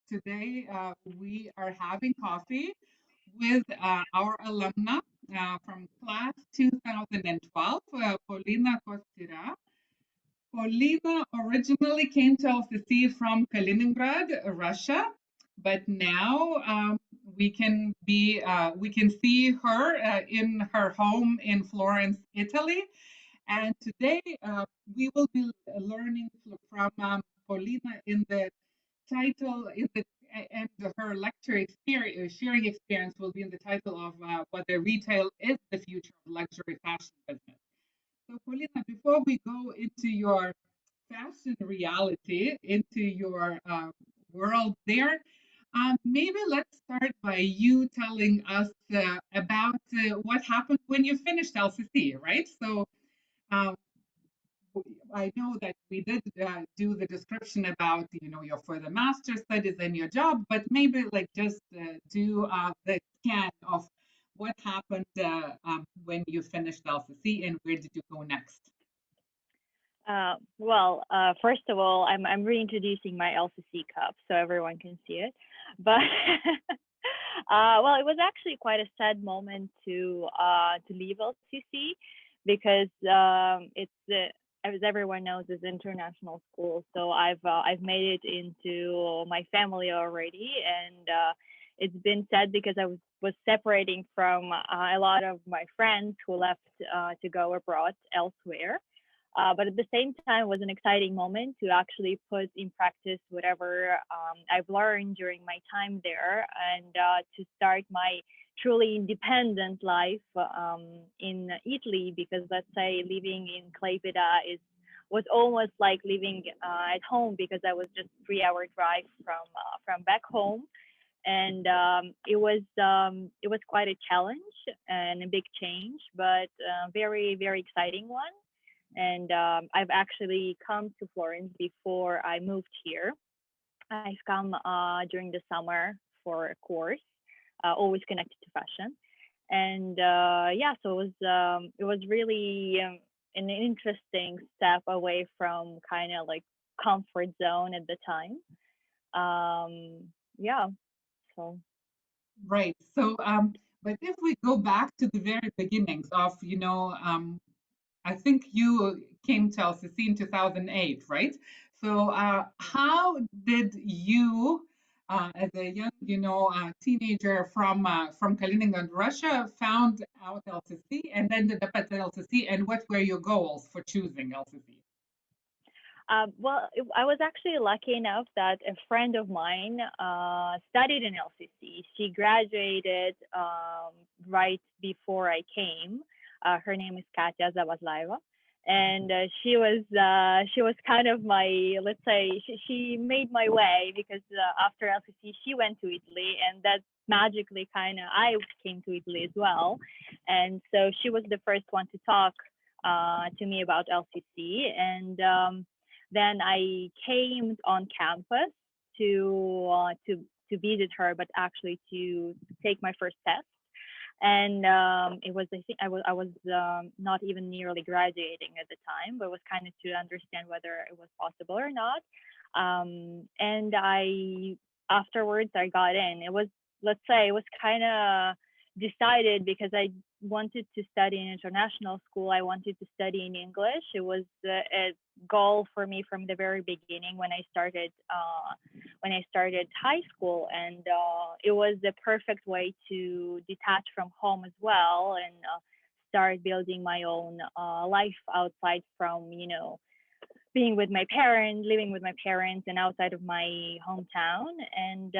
today we are having coffee with our alumna from class 2012, Polina Kostira. Polina originally came to LCC from Kaliningrad, Russia, but now we can see her in her home in Florence, Italy. And today we will be learning from Polina in the title in the and her lecture experience, sharing experience will be in the title of whether retail is the future of luxury fashion business. So, Polina, before we go into your fashion reality, into your world there, maybe let's start by you telling us about what happened when you finished LCC, right? So, um, I know that we did do the description about your further master studies and your job, but maybe like just do the scan of what happened when you finished LCC and where did you go next? First of all, I'm reintroducing my LCC cup so everyone can see it. But it was actually quite a sad moment to leave LCC because as everyone knows, it's international school. So I've made it into my family already, and it's been sad because I was separating from a lot of my friends who left to go abroad elsewhere. But at the same time, it was an exciting moment to actually put in practice whatever I've learned during my time there, and to start my truly independent life in Italy. Because let's say living in Klaipeda was almost like living at home, because I was just 3 hour drive from back home, and it was quite a challenge and a big change, but very very exciting one. And I've actually come to Florence before I moved here. I've come during the summer for a course, always connected to fashion, and yeah, so it was really an interesting step away from kind of like comfort zone at the time. Yeah, so Right. So, but if we go back to the very beginnings of, I think you came to LCC in 2008, right? So, how did you, as a young, teenager from Kaliningrad, Russia, found out LCC and ended up at LCC, and what were your goals for choosing LCC? I was actually lucky enough that a friend of mine studied in LCC. She graduated right before I came. Her name is Katya Zavazlaeva, and she was kind of my, let's say, she made my way, because after LCC she went to Italy, and that magically kind of I came to Italy as well, and so she was the first one to talk to me about LCC. And then I came on campus to visit her, but actually to take my first test. And it was, I think I was not even nearly graduating at the time, but it was kind of to understand whether it was possible or not. And I afterwards I got in. It was, let's say, it was kind of decided because I wanted to study in international school. I wanted to study in English. It was a goal for me from the very beginning when I started high school, and it was the perfect way to detach from home as well, and start building my own life outside from being with my parents, living with my parents, and outside of my hometown. And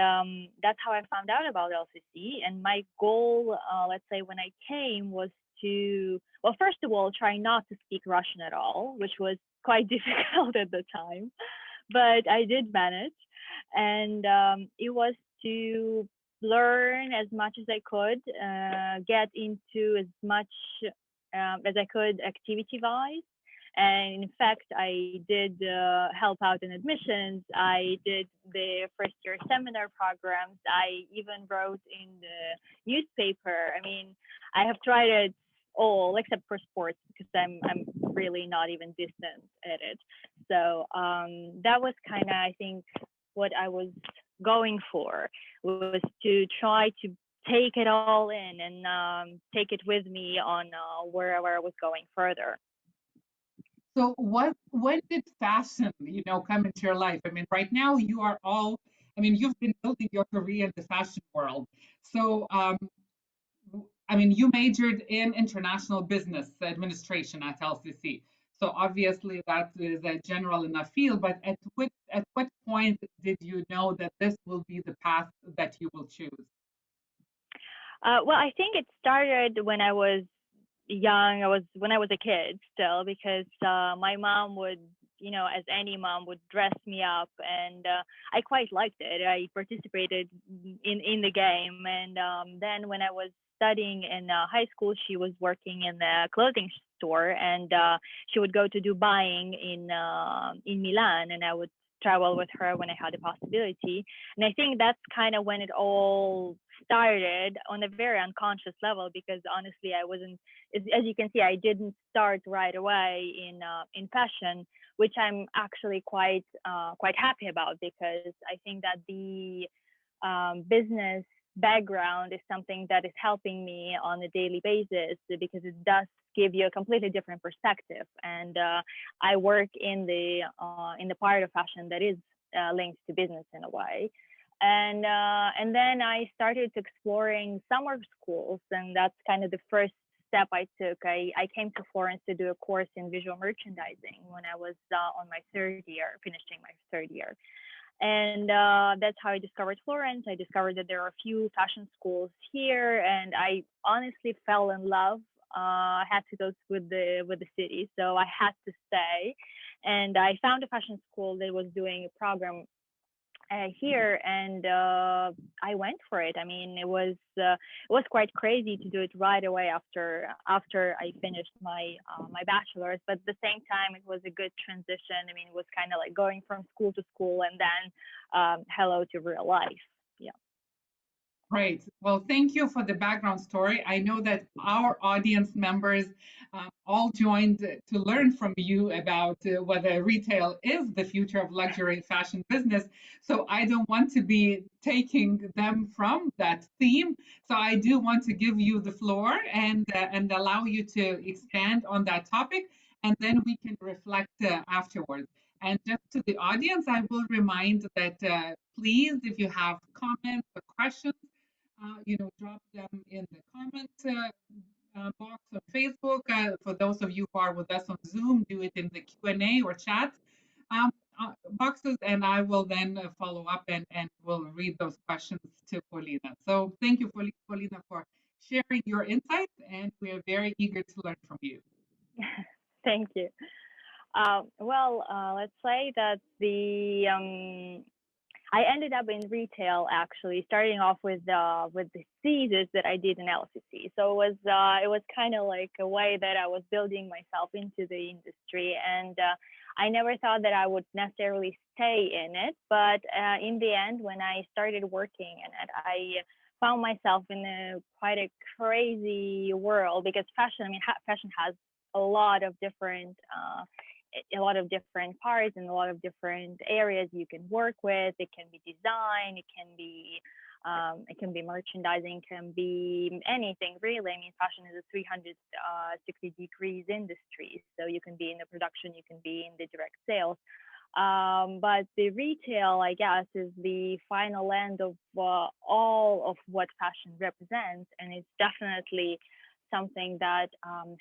that's how I found out about LCC. And my goal, let's say, when I came, was to, well, first of all, try not to speak Russian at all, which was quite difficult at the time, but I did manage. And it was to learn as much as I could, get into as much as I could activity wise. And in fact, I did help out in admissions. I did the first year seminar programs. I even wrote in the newspaper. I mean, I have tried it all except for sports, because I'm really not even decent at it. So that was kind of, I think, what I was going for, was to try to take it all in and take it with me on wherever I was going further. So when did fashion, come into your life? I mean, right now you are all, I mean, you've been building your career in the fashion world. So, I mean, you majored in international business administration at LCC. So obviously that is a general enough field, but at what point did you know that this will be the path that you will choose? Well, I think it started when I was young. I was when I was a kid still, because my mom would, as any mom, would dress me up, and I quite liked it. I participated in the game, and then when I was studying in high school, she was working in the clothing store, and she would go to do buying in Milan, and I would travel with her when I had a possibility. And I think that's kind of when it all started on a very unconscious level, because honestly, I wasn't, as you can see, I didn't start right away in fashion, which I'm actually quite happy about, because I think that the business background is something that is helping me on a daily basis, because it does give you a completely different perspective. And I work in the part of fashion that is linked to business in a way. And then I started exploring summer schools, and that's kind of the first step I took. I came to Florence to do a course in visual merchandising when I was on my third year, finishing my third year. And that's how I discovered Florence. I discovered that there are a few fashion schools here, and I honestly fell in love. I had to go with the city, so I had to stay. And I found a fashion school that was doing a program here, and I went for it. I mean, it was quite crazy to do it right away after I finished my bachelor's, but at the same time, it was a good transition. I mean, it was kind of like going from school to school, and then hello to real life. Yeah. Great. Well, thank you for the background story. I know that our audience members all joined to learn from you about whether retail is the future of luxury fashion business. So I don't want to be taking them from that theme. So I do want to give you the floor and allow you to expand on that topic, and then we can reflect afterwards. And just to the audience, I will remind that please, if you have comments or questions, drop them in the comment box on Facebook. For those of you who are with us on Zoom, do it in the Q&A or chat um, boxes, and I will then follow up and will read those questions to Polina. So thank you, Polina, for sharing your insights, and we are very eager to learn from you. Thank you. Well, let's say that the I ended up in retail, actually, starting off with the thesis that I did in LCC. So it was kind of like a way that I was building myself into the industry, and I never thought that I would necessarily stay in it. But in the end, when I started working in it, I found myself in quite a crazy world, because fashion. I mean, fashion has a lot of different parts and a lot of different areas you can work with. It can be design, it can be merchandising, can be anything really. I mean, fashion is a 360 degrees industry, so you can be in the production, you can be in the direct sales. But the retail, I guess, is the final end of all of what fashion represents, and it's definitely something that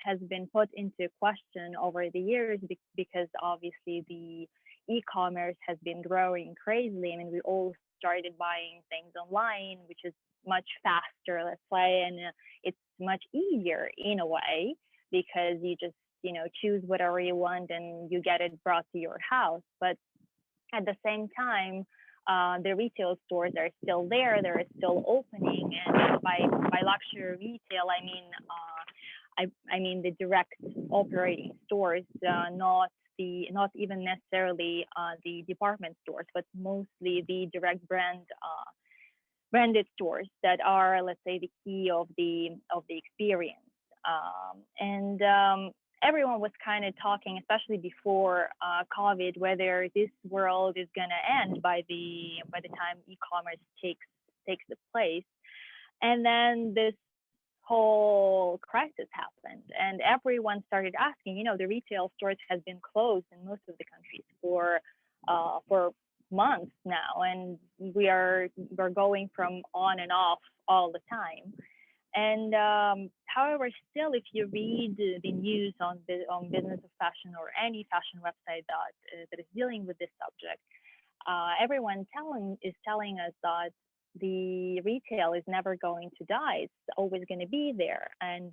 has been put into question over the years, because obviously the e-commerce has been growing crazily. I mean, we all started buying things online, which is much faster, let's say, and it's much easier in a way, because you just choose whatever you want and you get it brought to your house. But at the same time, the retail stores are still there. They're still opening, and by luxury retail, I mean the direct operating stores, not even necessarily the department stores, but mostly the direct branded stores that are, let's say, the key of the experience. And everyone was kind of talking, especially before COVID, whether this world is gonna end by the time e-commerce takes the place. And then this whole crisis happened, and everyone started asking. The retail stores has been closed in most of the countries for months now, and we're going from on and off all the time. And however, still, if you read the news on Business of Fashion or any fashion website that is dealing with this subject, everyone telling us that the retail is never going to die. It's always going to be there, and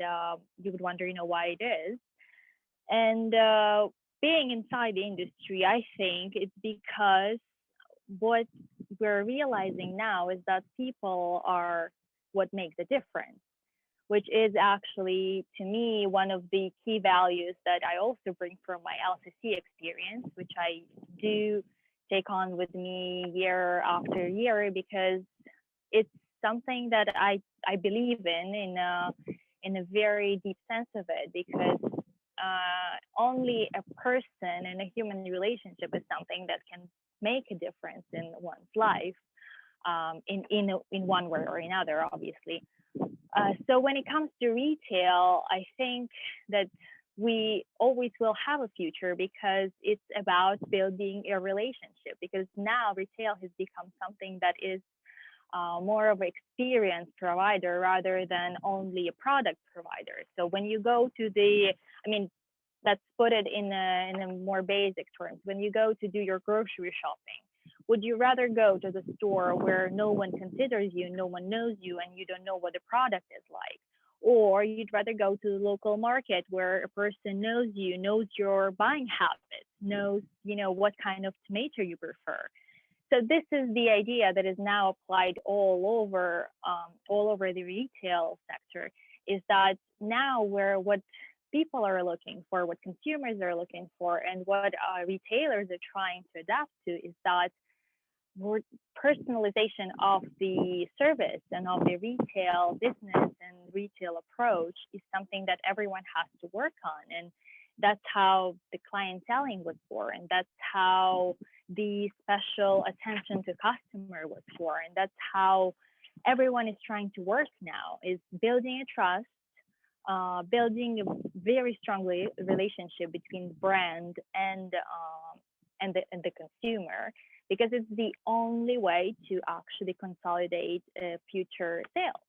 you would wonder, why it is. And being inside the industry, I think it's because what we're realizing now is that people are what makes a difference, which is actually, to me, one of the key values that I also bring from my LCC experience, which I do take on with me year after year, because it's something that I believe in a very deep sense of it, because only a person and a human relationship is something that can make a difference in one's life, in one way or another, obviously. So when it comes to retail, I think that we always will have a future, because it's about building a relationship. Because now retail has become something that is more of an experience provider rather than only a product provider. So when you go to I mean, let's put it in a more basic terms. When you go to do your grocery shopping, would you rather go to the store where no one considers you, no one knows you, and you don't know what the product is like? Or you'd rather go to the local market where a person knows you, knows your buying habits, knows, what kind of tomato you prefer. So this is the idea that is now applied all over the retail sector, is that now where what people are looking for, what consumers are looking for, and what retailers are trying to adapt to, is that more personalization of the service and of the retail business and retail approach is something that everyone has to work on. And that's how the clienteling was born. That's how the special attention to customer was born. That's how everyone is trying to work now, is building a trust, building a very strong relationship between brand and the consumer, because it's the only way to actually consolidate future sales.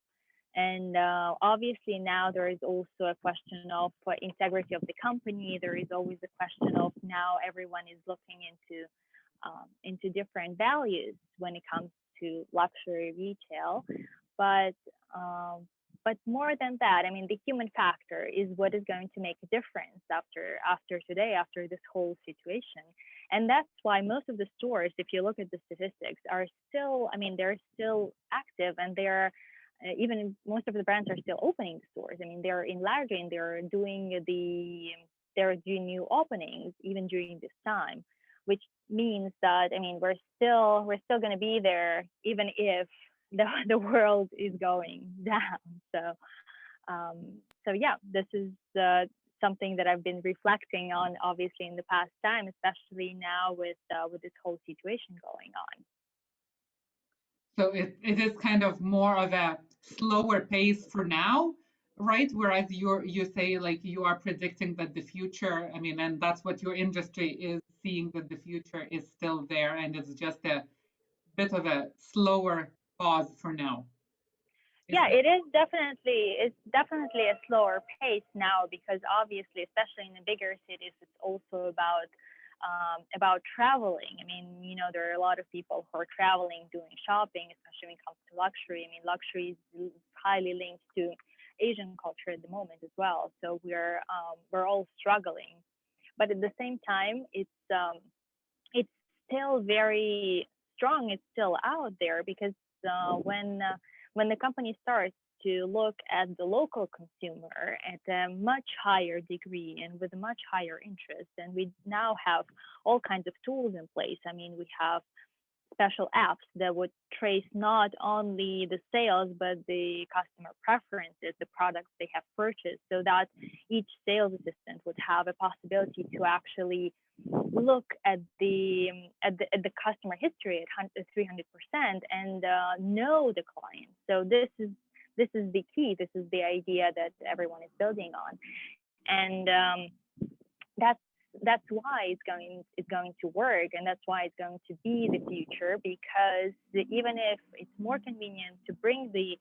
And obviously now there is also a question of integrity of the company. There is always a question of, now everyone is looking into different values when it comes to luxury retail. But but more than that, I mean, the human factor is what is going to make a difference after today, after this whole situation. And that's why most of the stores, if you look at the statistics, are still, I mean, they're still active, and they're even most of the brands are still opening stores. I mean, they're enlarging, they're doing new openings even during this time, which means that, I mean, we're still going to be there even if the world is going down. Um, so yeah, this is something that I've been reflecting on, obviously, in the past time, especially now with this whole situation going on. So it is kind of more of a slower pace for now, right? Whereas you say, like, you are predicting that the future, I mean, and that's what your industry is seeing, that the future is still there, and it's just a bit of a slower pause for now. Is Yeah, that it's definitely a slower pace now, because obviously, especially in the bigger cities, it's also about traveling. I mean, there are a lot of people who are traveling, doing shopping, especially when it comes to luxury. I mean, luxury is highly linked to Asian culture at the moment as well. So we're all struggling, but at the same time, it's still very strong. It's still out there, because when the company starts to look at the local consumer at a much higher degree and with a much higher interest, and we now have all kinds of tools in place. I mean, we have special apps that would trace not only the sales but the customer preferences, the products they have purchased, so that each sales assistant would have a possibility to actually look at the customer history at 300% and know the client. So this is the key. This is the idea that everyone is building on, and that's that's why it's going to work, and that's why it's going to be the future. Because even if it's more convenient to bring the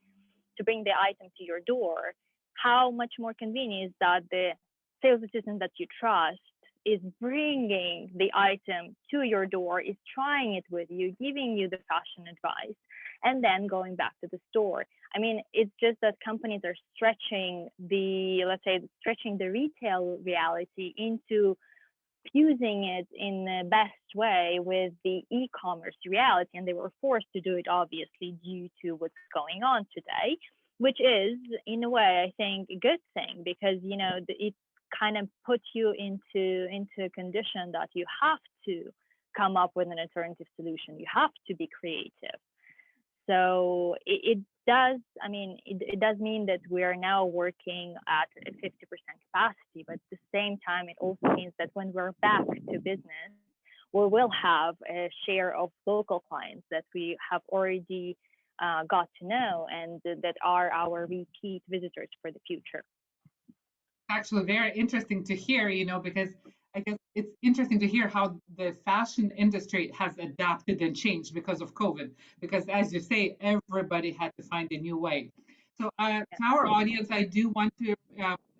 item to your door, how much more convenient is that the sales assistant that you trust is bringing the item to your door, is trying it with you, giving you the fashion advice, and then going back to the store. I mean, it's just that companies are let's say, stretching the retail reality into fusing it in the best way with the e-commerce reality, and they were forced to do it obviously due to what's going on today, which is in a way I think a good thing, because it kind of puts you into a condition that you have to come up with an alternative solution. You have to be creative. So it does, I mean, it does mean that we are now working at a 50% capacity, but at the same time, it also means that when we're back to business, we will have a share of local clients that we have already got to know, and that are our repeat visitors for the future. Actually very interesting to hear, because I guess it's interesting to hear how the fashion industry has adapted and changed because of COVID. Because as you say, everybody had to find a new way. So, to our audience, I do want to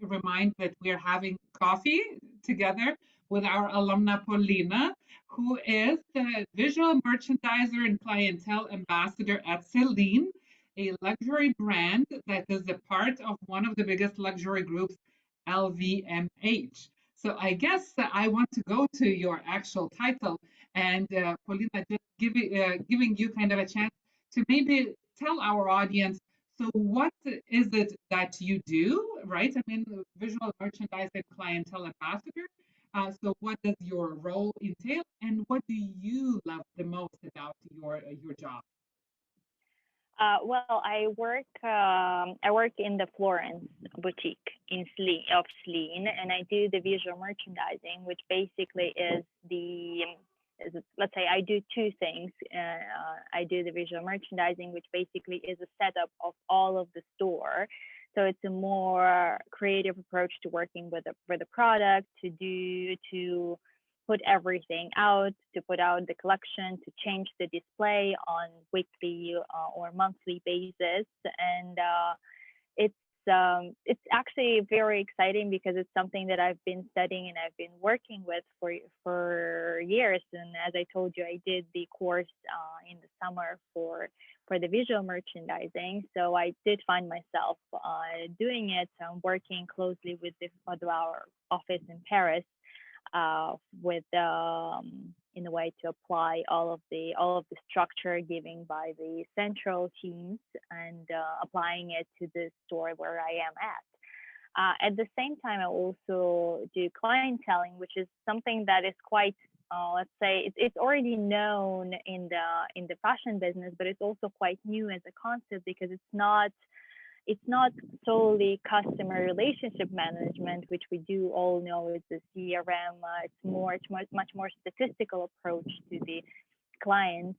remind that we're having coffee together with our alumna Polina, who is the visual merchandiser and clientele ambassador at Celine, a luxury brand that is a part of one of the biggest luxury groups, LVMH. So I guess I want to go to your actual title, and Paulina, just giving you kind of a chance to maybe tell our audience. So what is it that you do, right? I mean, visual merchandising clientele ambassador. So what does your role entail, and what do you love the most about your job? Well, I work in the Florence boutique of Celine, and I do the visual merchandising, which basically let's say I do two things. I do the visual merchandising, which basically is a setup of all of the store. So it's a more creative approach to working with the product, to put everything out, to put out the collection, to change the display on weekly or monthly basis. And it's it's actually very exciting because it's something that I've been studying and I've been working with for years. And as I told you, I did the course in the summer for the visual merchandising. So I did find myself doing it. Working closely with our office in Paris with in a way to apply all of the structure given by the central teams, and applying it to the store where I am at. At the same time, I also do clienteling, which is something that is quite, let's say, it's already known in the fashion business, but it's also quite new as a concept because it's not solely customer relationship management, which we do all know is the CRM. It's much more statistical approach to the clients.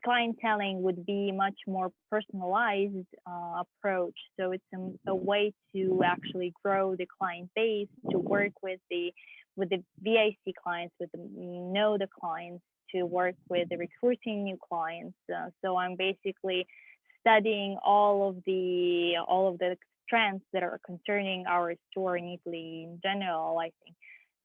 Clienteling would be much more personalized approach. So it's a way to actually grow the client base, to work with the VIC clients, with the clients, to work with the recruiting new clients. So I'm basically studying all of the trends that are concerning our store in Italy in general. I think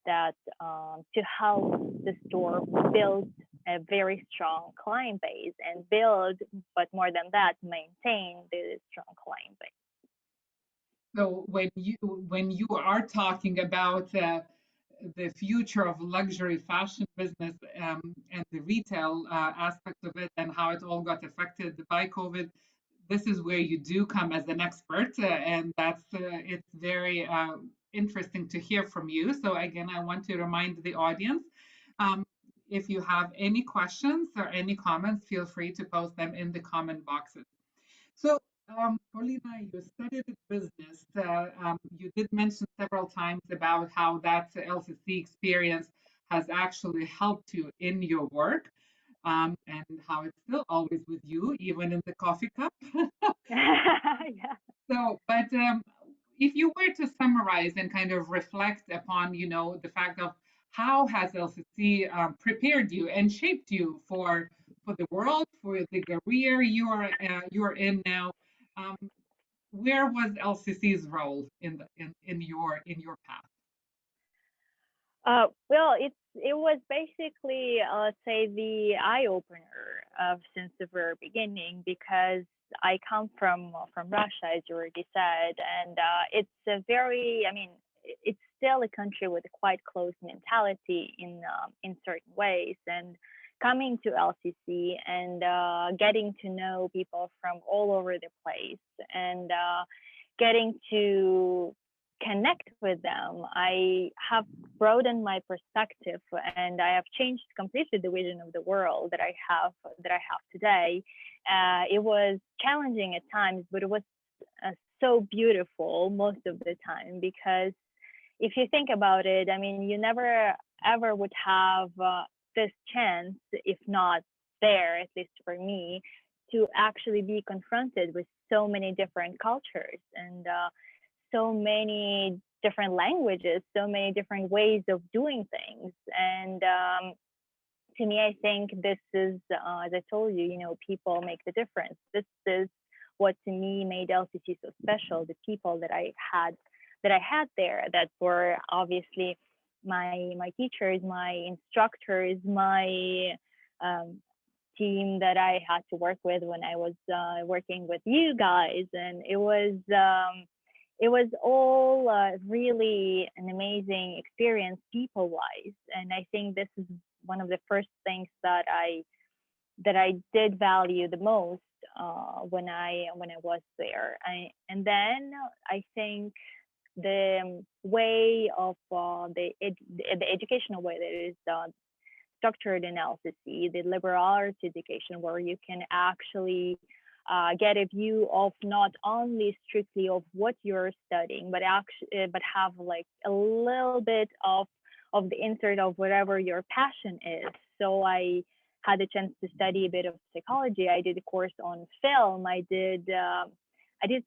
that to help the store build a very strong client base and build, but more than that, maintain the strong client base. So when you are talking about the future of luxury fashion business, and the retail aspect of it and how it all got affected by COVID, this is where you do come as an expert, and it's very interesting to hear from you. So again, I want to remind the audience. Um, if you have any questions or any comments, feel free to post them in the comment boxes. So, Paulina, you studied business. You did mention several times about how that LCC experience has actually helped you in your work, and how it's still always with you, even in the coffee cup. Yeah. So, but if you were to summarize and kind of reflect upon, the fact of how has LCC prepared you and shaped you for the world, for the career you are in now, um, where was LCC's role in your path? Well, it was basically, let's say, the eye opener of since the very beginning, because I come from Russia, as you already said, and it's a very, I mean, it's still a country with a quite closed mentality in certain ways, and coming to LCC and getting to know people from all over the place, and getting to connect with them, I have broadened my perspective, and I have changed completely the vision of the world that I have today. It was challenging at times, but it was so beautiful most of the time, because if you think about it, I mean, you never ever would have this chance, if not there, at least for me, to actually be confronted with so many different cultures, and so many different languages, so many different ways of doing things. And to me, I think this is, as I told you, people make the difference. This is what to me made LCC so special. The people that I had there, that were obviously my teachers, my instructors, my um, team that I had to work with when I was working with you guys, and it was all really an amazing experience, people wise. And I think this is one of the first things that I did value the most when I was there. And then I think the way of the educational way that is structured in LCC, the liberal arts education, where you can actually get a view of not only strictly of what you're studying, but actually, but have like a little bit of the insert of whatever your passion is. So I had a chance to study a bit of psychology. I did a course on film. I did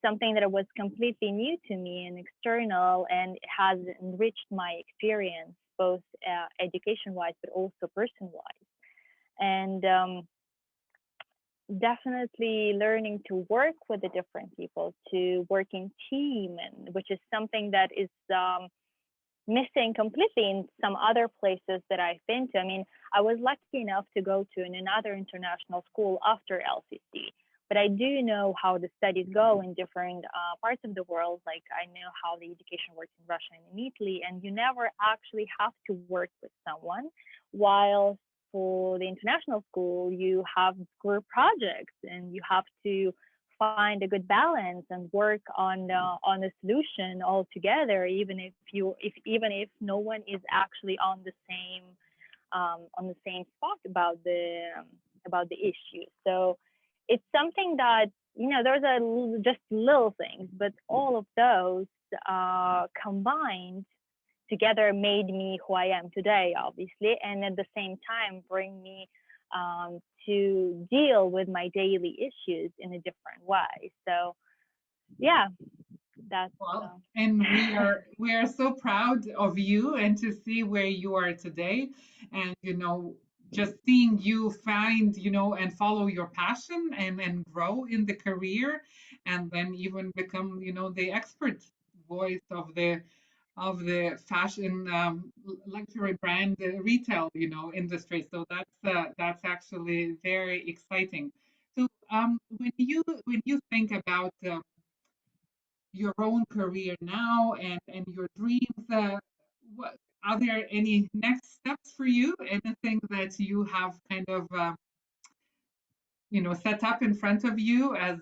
something that was completely new to me and external, and it has enriched my experience, both education wise, but also person wise. And definitely learning to work with the different people, to work in team, and which is something that is missing completely in some other places that I've been to. I mean, I was lucky enough to go to another international school after LCC, but I do know how the studies go in different parts of the world. Like, I know how the education works in Russia and in Italy, and you never actually have to work with someone. While for the international school, you have group projects, and you have to find a good balance and work on a solution all together, even if no one is actually on the same spot about the issue. So it's something that, there's just little things, but all of those combined together made me who I am today, obviously, and at the same time bring me to deal with my daily issues in a different way. So yeah, that's Well, and we are so proud of you and to see where you are today, and just seeing you find and follow your passion and grow in the career, and then even become the expert voice of the fashion luxury brand retail industry. So that's actually very exciting. So when you think about your own career now and your dreams, what are there any next steps for you? Anything that you have kind of set up in front of you as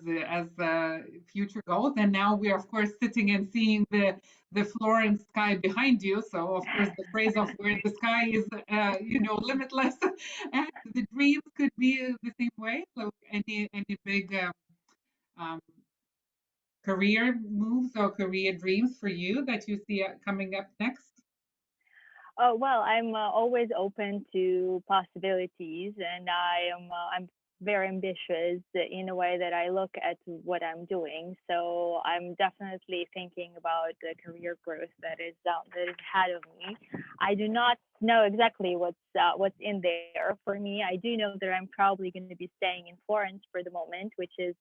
future goals. And now we're of course sitting and seeing the floor and sky behind you. So of course the phrase of where the sky is limitless, and the dreams could be the same way. So any big um, career moves or career dreams for you that you see coming up next? Oh, well, I'm always open to possibilities, and I'm very ambitious in a way that I look at what I'm doing. So I'm definitely thinking about the career growth that is ahead of me. I do not know exactly what's in there for me. I do know that I'm probably going to be staying in Florence for the moment, which is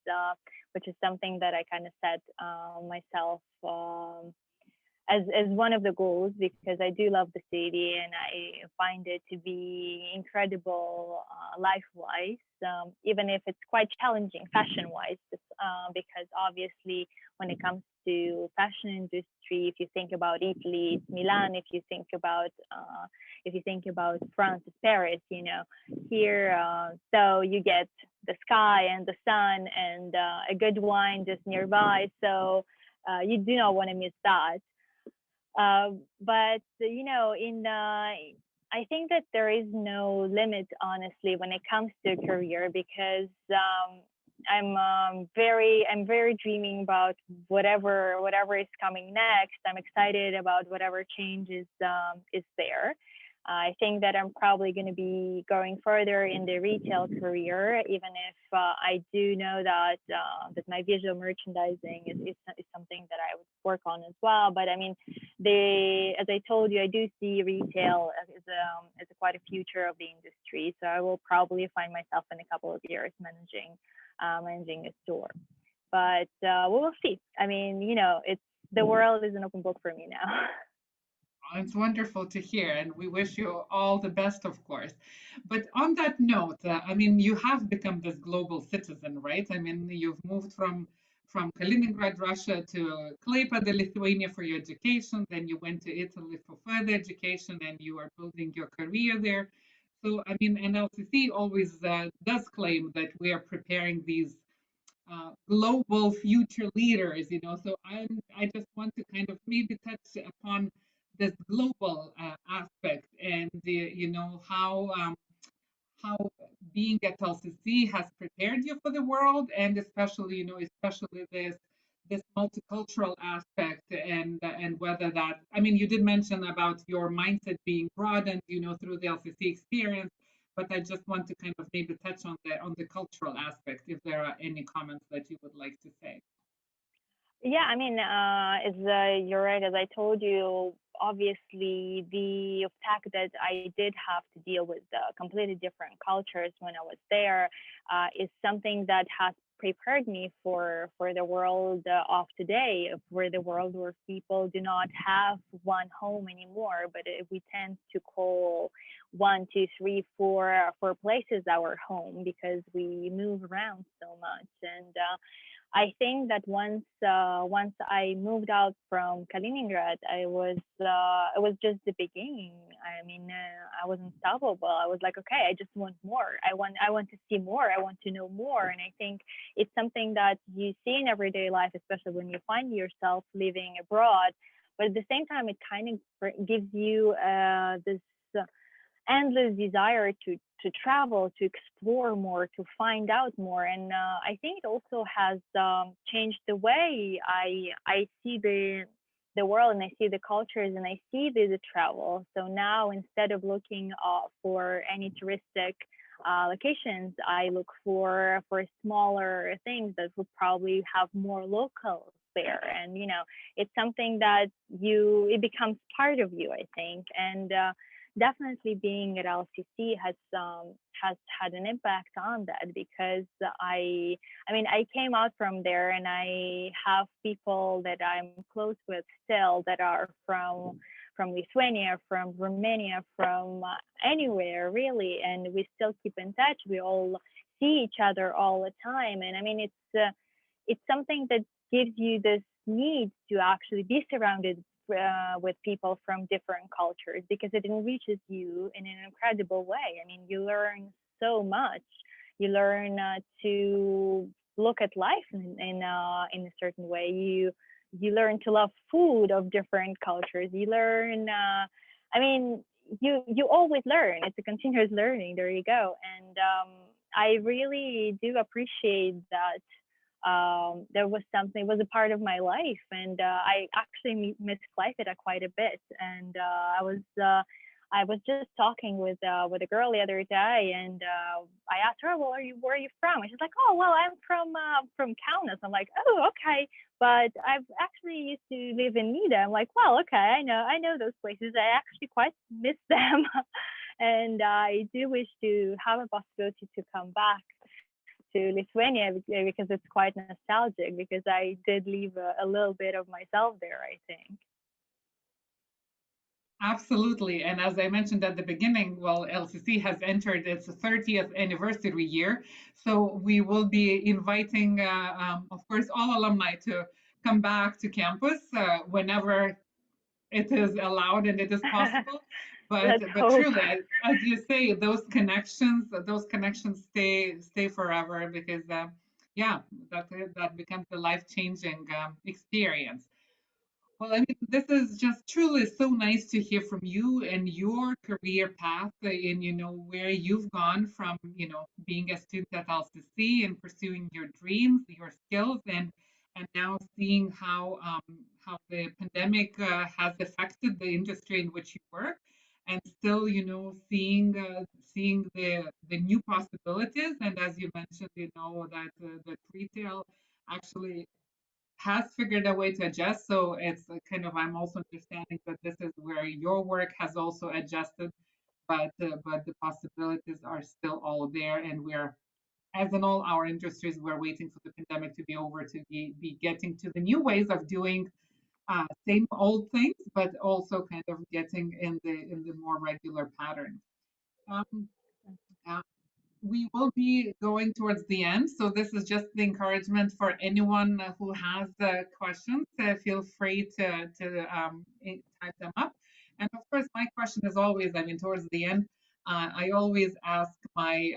something that I kind of set myself. As one of the goals, because I do love the city and I find it to be incredible life wise, even if it's quite challenging fashion wise, because obviously when it comes to fashion industry, if you think about Italy, it's Milan. If you think about France, it's Paris. Here, so you get the sky and the sun and a good wine just nearby. So you do not want to miss that. But I think that there is no limit, honestly, when it comes to a career, because I'm very dreaming about whatever is coming next. I'm excited about whatever change is there. I think that I'm probably going to be going further in the retail career, even if I do know that my visual merchandising is something that I would work on as well. But I mean, as I told you, I do see retail as a quite a future of the industry. So I will probably find myself in a couple of years managing a store. But we will see. I mean, it's the world is an open book for me now. It's wonderful to hear, and we wish you all the best, of course. But on that note, I mean, you have become this global citizen, right? I mean, you've moved from Kaliningrad, Russia, to Klaipėda, Lithuania for your education. Then you went to Italy for further education, and you are building your career there. So, I mean, NLCC always does claim that we are preparing these global future leaders, So I just want to kind of maybe touch upon this global aspect and how being at LCC has prepared you for the world, and especially this multicultural aspect, and whether that, I mean, you did mention about your mindset being broadened, through the LCC experience, but I just want to kind of maybe touch on the cultural aspect, if there are any comments that you would like to say. Yeah, I mean, you're right. As I told you, obviously, the fact that I did have to deal with completely different cultures when I was there is something that has prepared me for the world of today, where the world where people do not have one home anymore, but we tend to call one, two, three, four places our home because we move around so much. And I think that once I moved out from Kaliningrad, it was just the beginning. I mean, I was unstoppable. I was like, okay, I just want more. I want to see more. I want to know more. And I think it's something that you see in everyday life, especially when you find yourself living abroad. But at the same time, it kind of gives you this endless desire to travel, to explore more, to find out more. And I think it also has changed the way I see the world, and I see the cultures, and I see the travel. So now, instead of looking for any touristic locations, I look for smaller things that would probably have more locals there. And it's something that it becomes part of you, I think. And definitely being at LCC has had an impact on that, because I mean, I came out from there, and I have people that I'm close with still that are from Lithuania, from Romania, from anywhere really, and we still keep in touch. We all see each other all the time, and I mean, it's something that gives you this need to actually be surrounded with people from different cultures, because it enriches you in an incredible way. I mean, you learn so much You learn to look at life in a certain way. You learn to love food of different cultures. You learn. I mean, you always learn. It's a continuous learning. There you go. And I really do appreciate that there was something, it was a part of my life, and I actually miss Klaipeda quite a bit. And I was just talking with a girl the other day, and I asked her, "Well, where are you from?" And she's like, "Oh, well, I'm from Kaunas." I'm like, "Oh, okay." But I've actually used to live in Nida. I'm like, "Well, okay, I know those places. I actually quite miss them." And I do wish to have a possibility to come back to Lithuania because it's quite nostalgic because I did leave a little bit of myself there, I think. Absolutely. And as I mentioned at the beginning, well, LCC has entered its 30th anniversary year. So we will be inviting, of course, all alumni to come back to campus whenever it is allowed and it is possible. Let's But hope. truly, as you say, those connections stay forever because yeah, that becomes a life changing experience. Well, I mean, this is just truly so nice to hear from you and your career path and, where you've gone from, being a student at LCC and pursuing your dreams, your skills, and now seeing how the pandemic has affected the industry in which you work, and still, seeing the new possibilities. And as you mentioned, that retail actually has figured a way to adjust. So it's kind of, I'm also understanding that this is where your work has also adjusted, but the possibilities are still all there, and we're, as in all our industries, we're waiting for the pandemic to be over to be getting to the new ways of doing same old things, but also kind of getting in the more regular pattern. Um, uh, we will be going towards the end. So this is just the encouragement for anyone who has questions. Feel free to type them up. And of course, my question is always, I mean, towards the end, I always ask my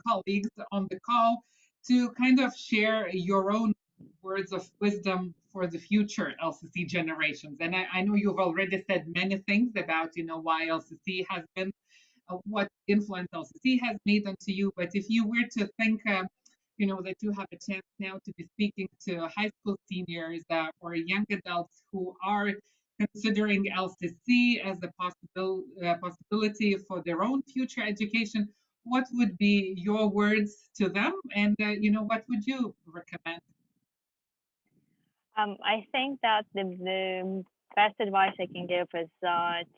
colleagues on the call to kind of share your own words of wisdom for the future LCC generations. And I know you've already said many things about, why LCC has been what influence LCC has made onto you. But if you were to think, that you have a chance now to be speaking to high school seniors or young adults who are considering LCC as a possibility for their own future education, what would be your words to them? And, what would you recommend? I think that the best advice I can give is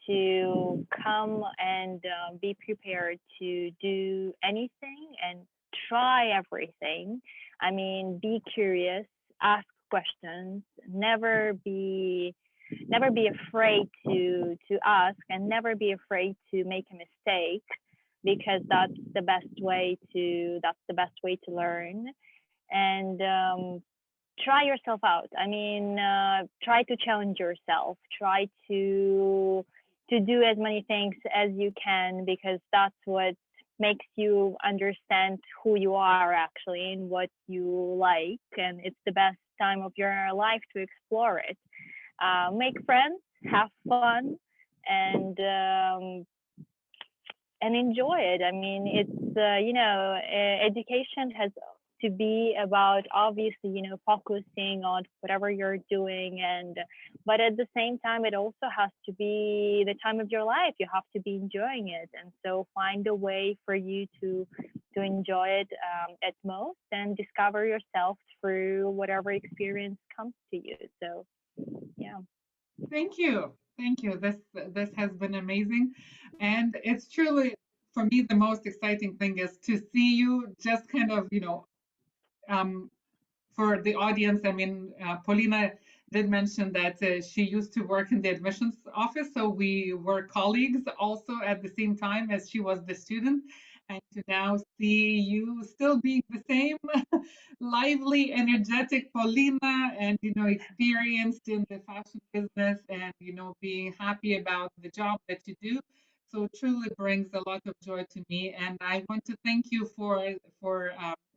to come and be prepared to do anything and try everything. I mean, be curious, ask questions, never be afraid to ask, and never be afraid to make a mistake because that's the best way to learn. And try yourself out. I mean, try to challenge yourself. Try to do as many things as you can because that's what makes you understand who you are actually and what you like. And it's the best time of your life to explore it. Make friends, have fun, and and enjoy it. I mean, it's education has to be about obviously focusing on whatever you're doing, and but at the same time it also has to be the time of your life. You have to be enjoying it, and so find a way for you to enjoy it at most and discover yourself through whatever experience comes to you. So yeah. Thank you. Thank you. This has been amazing. And it's truly, for me, the most exciting thing is to see you just kind of, um, for the audience, I mean, Polina did mention that she used to work in the admissions office, so we were colleagues also at the same time as she was the student. And to now see you still being the same lively, energetic Polina, and experienced in the fashion business, and being happy about the job that you do. So it truly brings a lot of joy to me, and I want to thank you for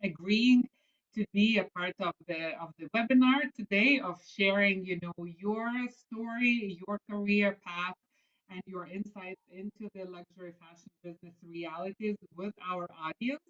agreeing to be a part of the webinar today, of sharing, you know, your story, your career path, and your insights into the luxury fashion business realities with our audience.